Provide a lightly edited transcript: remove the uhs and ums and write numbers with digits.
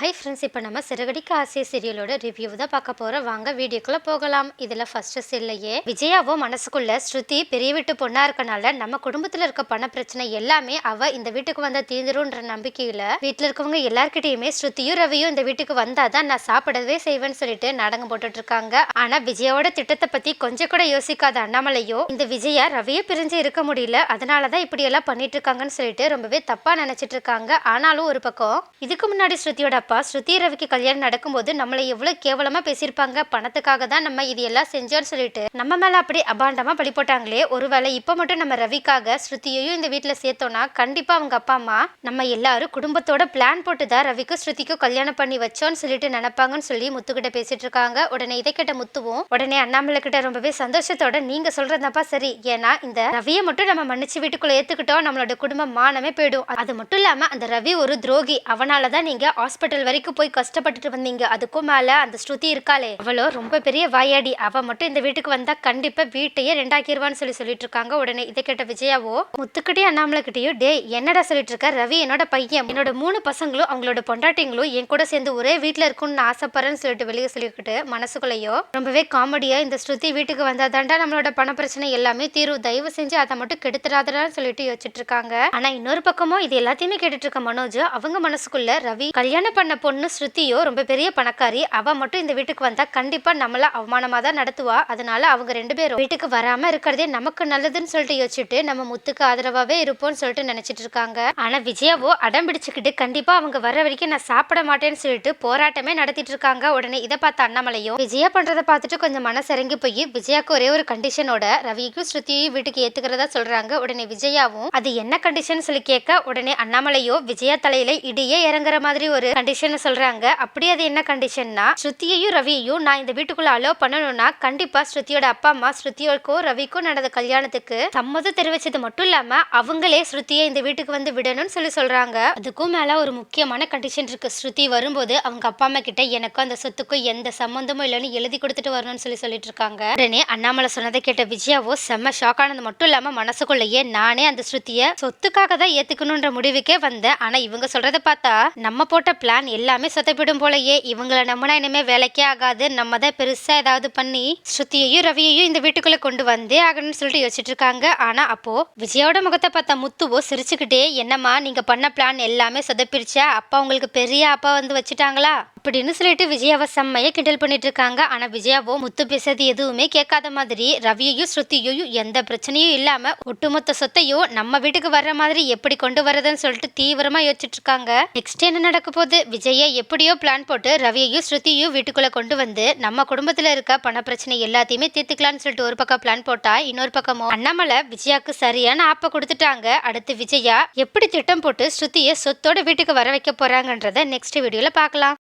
Hi friends, இப்போ நம்ம சிறகடிக்க ஆசை சீரியலோட ரிவ்யூ தான் பார்க்க போகிறோம். வாங்க வீடியோக்குள்ளே போகலாம். இதில் ஃபர்ஸ்ட் சீன்லையே விஜயாவோ மனசுக்குள்ள ஸ்ருதி பெரிய வீட்டு பொண்ணாக இருக்கனால நம்ம குடும்பத்தில் இருக்க பண பிரச்சனை எல்லாமே அவ இந்த வீட்டுக்கு வந்தால் தீந்துரும்ன்ற நம்பிக்கையில் வீட்டில் இருக்கவங்க எல்லார்கிட்டையுமே ஸ்ருதியும் ரவியும் இந்த வீட்டுக்கு வந்தாதான் நான் சாப்பிடவே செய்வேன்னு சொல்லிட்டு நாடகம் போட்டுட்டு இருக்காங்க. ஆனால் விஜயாவோட திட்டத்தை பற்றி கொஞ்சம் கூட யோசிக்காத அண்ணாமலையோ இந்த விஜயா ரவியை பிரிஞ்சு இருக்க முடியல, அதனால தான் இப்படி எல்லாம் பண்ணிட்டு இருக்காங்கன்னு சொல்லிட்டு ரொம்பவே தப்பாக நினச்சிட்டு இருக்காங்க. ஆனாலும் ஒரு பக்கம் இதுக்கு முன்னாடி ஸ்ருதியோட அப்பா ஸ்ருதி ரவிக்கு கல்யாணம் நடக்கும்போது நம்மளை எவ்வளவு கேவலமா பேசியிருப்பாங்க, பணத்துக்காக தான் நம்ம இது எல்லாம் செஞ்சோன்னு சொல்லிட்டு நம்ம மேல அப்படி அபாண்டமா பழி போட்டாங்களே. ஒருவேளை இப்ப மட்டும் நம்ம ரவிக்காக ஸ்ருதியையும் இந்த வீட்டுல சேர்த்தோம்னா கண்டிப்பா அவங்க அப்பா அம்மா நம்ம எல்லாரும் குடும்பத்தோட பிளான் போட்டுதான் ரவிக்கும் ஸ்ருதிக்கும் கல்யாணம் பண்ணி வச்சோன்னு சொல்லிட்டு நினைப்பாங்கன்னு சொல்லி முத்துக்கிட்ட பேசிட்டு இருக்காங்க. உடனே இதை கேட்ட முத்துவும் உடனே அண்ணாமலை கிட்ட ரொம்பவே சந்தோஷத்தோட நீங்க சொல்றதப்பா சரி, ஏன்னா இந்த ரவியை மட்டும் நம்ம மன்னிச்சு வீட்டுக்குள்ள ஏத்துக்கிட்டோம் நம்மளோட குடும்பம் மானமே போயிடும். அது மட்டும் இல்லாம அந்த ரவி ஒரு துரோகி, அவனாலதான் நீங்க ஹாஸ்பிட்டல் வரைக்கும் போய் கஷ்டப்பட்டுட்டு வந்தீங்க. அதுக்கும் மேல அந்த ஸ்ருதி இருக்காளே அவளோ ரொம்ப பெரிய வாயாடி, அவ மட்டும் இந்த வீட்டுக்கு வந்தா கண்டிப்பா வீட்டையே ரெண்டாக்கிடுவான்னு சொல்லிட்டு இருக்காங்க. உடனே இதை கேட்ட விஜயாவோ முத்துக்கிட்டே அண்ணாமலை கிட்டயும் டே என்னடா சொல்லிட்டு இருக்க, ரவி என்னோட பையன், என்னோட 3 பசங்களும் அவங்களோட பொண்டாட்டிங்களும் என் கூட சேர்ந்து ஒரே வீட்டுல இருக்கும்னு ஆசைப்படுறேன்னு சொல்லிட்டு வெளியே சொல்லிக்கிட்டு மனசுக்குள்ளேயோ ரொம்பவே காமெடியா இந்த ஸ்ருதி வீட்டுக்கு வந்தாதாண்டா நம்மளோட பண பிரச்சனை எல்லாமே தீரும், தயவு செஞ்சு அதை மட்டும் கெடுத்துடாதான்னு சொல்லிட்டு யோசிச்சுட்டு இருக்காங்க. ஆனா இன்னொரு பக்கமும் இது எல்லாத்தையுமே கேட்டுட்டு இருக்க மனோஜ் அவங்க மனசுக்குள்ள ரவி கல்யாணம் பண்ண பொண்ணு ஸ்ருதியோ ரொம்ப பெரிய பணக்காரி, அவ மட்டும் இந்த வீட்டுக்கு வந்தா கண்டிப்பா நம்மள அவமானமா தான் நடத்துவா, அதனால அவங்க 2 பேரும் வீட்டுக்கு வராம இருக்கிறதே நமக்கு நல்லதுன்னு சொல்லிட்டு யோசிச்சுட்டு நம்ம முத்துக்கு ஆதரவாவே இருப்போம்னு சொல்லிட்டு நினைச்சிட்டு இருக்காங்க. ஆனா விஜயாவோ அடம் பிடிச்சுக்கிட்டு கண்டிப்பா அவங்க வர வரைக்கும் நான் சாப்பிட மாட்டேன்னு சொல்லிட்டு போராட்டமே நடத்திட்டு இருக்காங்க. உடனே இதை பார்த்த அண்ணாமலையும் விஜயா பண்றதை பார்த்துட்டு கொஞ்சம் மனசு இறங்கி போய் விஜயாக்கு ஒரே ஒரு கண்டிஷனோட ரவிக்கும் ஸ்ருதியையும் வீட்டுக்கு ஏத்துக்கிறதா சொல்றாங்க. உடனே விஜயாவும் அது என்ன கண்டிஷன் சொல்லி கேட்க உடனே அண்ணாமலையோ விஜயா தலையில இடியே இறங்குற மாதிரி ஒரு கண்டிஷன் சொல்றாங்க. அப்படி அது என்ன கண்டிஷன்னா ஸ்ருதியையும் ரவியையும் நான் இந்த வீட்டுக்குள்ள அலோவ் பண்ணணும்னா கண்டிப்பா ஸ்ருதியோட அப்பா அம்மா ஸ்ருதியோக்கும் ரவிக்கும் நடந்த கல்யாணத்துக்கு சம்மதம் தெரிவிச்சது மட்டும் இல்லாம அவங்களே ஸ்ருதியை இந்த வீட்டுக்கு வந்து விடணும்னு சொல்றாங்க. அதுக்கும் மேல ஒரு முக்கியமான கண்டிஷன் இருக்கு, ஸ்ருதி வரும்போது அவங்க அப்பா அம்மா கிட்ட எனக்கும் அந்த சொத்துக்கும் எந்த சம்பந்தமும் இல்லைன்னு எழுதி கொடுத்துட்டு வரணும்னு சொல்லிட்டு இருக்காங்க. உடனே அண்ணாமலை சொன்னதை கேட்ட விஜயாவோ செம்ம ஷாக் ஆனது மட்டும் இல்லாம மனசுக்குள்ளேயே நானே அந்த ஸ்ருதியை சொத்துக்காக தான் ஏத்துக்கணும்ன்ற முடிவுக்கே வந்தேன், ஆனா இவங்க சொல்றதை பார்த்தா நம்ம போட்ட பிளான் எல்லாமே சொதப்பிடும் போலயே, இவங்களை நம்பினா இனிமே வேலைக்கே ஆகாது, நம்ம தான் பெருசா ஏதாவது பண்ணி ஸ்ருதியையும் ரவியையும் இந்த வீட்டுக்குள்ள கொண்டு வந்தே ஆகணும்னு சொல்லிட்டு யோசிச்சுட்டு இருக்காங்க. ஆனா அப்போ விஜயோட முகத்தை பார்த்தா முத்துவோ சிரிச்சுக்கிட்டே என்னம்மா நீங்க பண்ண பிளான் எல்லாமே சொதப்பிடுச்சா, அப்பா உங்களுக்கு பெரிய அப்பா வந்து வச்சுட்டாங்களா அப்படின்னு சொல்லிட்டு விஜயாவை செம்மையை கிண்டல் பண்ணிட்டு இருக்காங்க. ஆனா விஜயாவோ முத்து பேசுறது எதுவுமே கேட்காத மாதிரி ரவியையும் ஸ்ருதியையும் எந்த பிரச்சனையும் இல்லாம ஒட்டுமொத்த சொத்தையும் நம்ம வீட்டுக்கு வர்ற மாதிரி எப்படி கொண்டு வரதுன்னு சொல்லிட்டு தீவிரமா யோசிச்சுட்டு இருக்காங்க. நெக்ஸ்ட் என்ன நடக்க போகுது, விஜயா எப்படியோ பிளான் போட்டு ரவியையும் ஸ்ருதியையும் வீட்டுக்குள்ள கொண்டு வந்து நம்ம குடும்பத்துல இருக்க பண பிரச்சனை எல்லாத்தையுமே தீர்த்துக்கலாம்னு சொல்லிட்டு ஒரு பக்கம் பிளான் போட்டா இன்னொரு பக்கமும் அண்ணாமலை விஜயாக்கு சரியான ஆப்ப கொடுத்துட்டாங்க. அடுத்து விஜயா எப்படி திட்டம் போட்டு ஸ்ருதியை சொத்தோட வீட்டுக்கு வர வைக்க போறாங்கன்றத நெக்ஸ்ட் வீடியோல பார்க்கலாம்.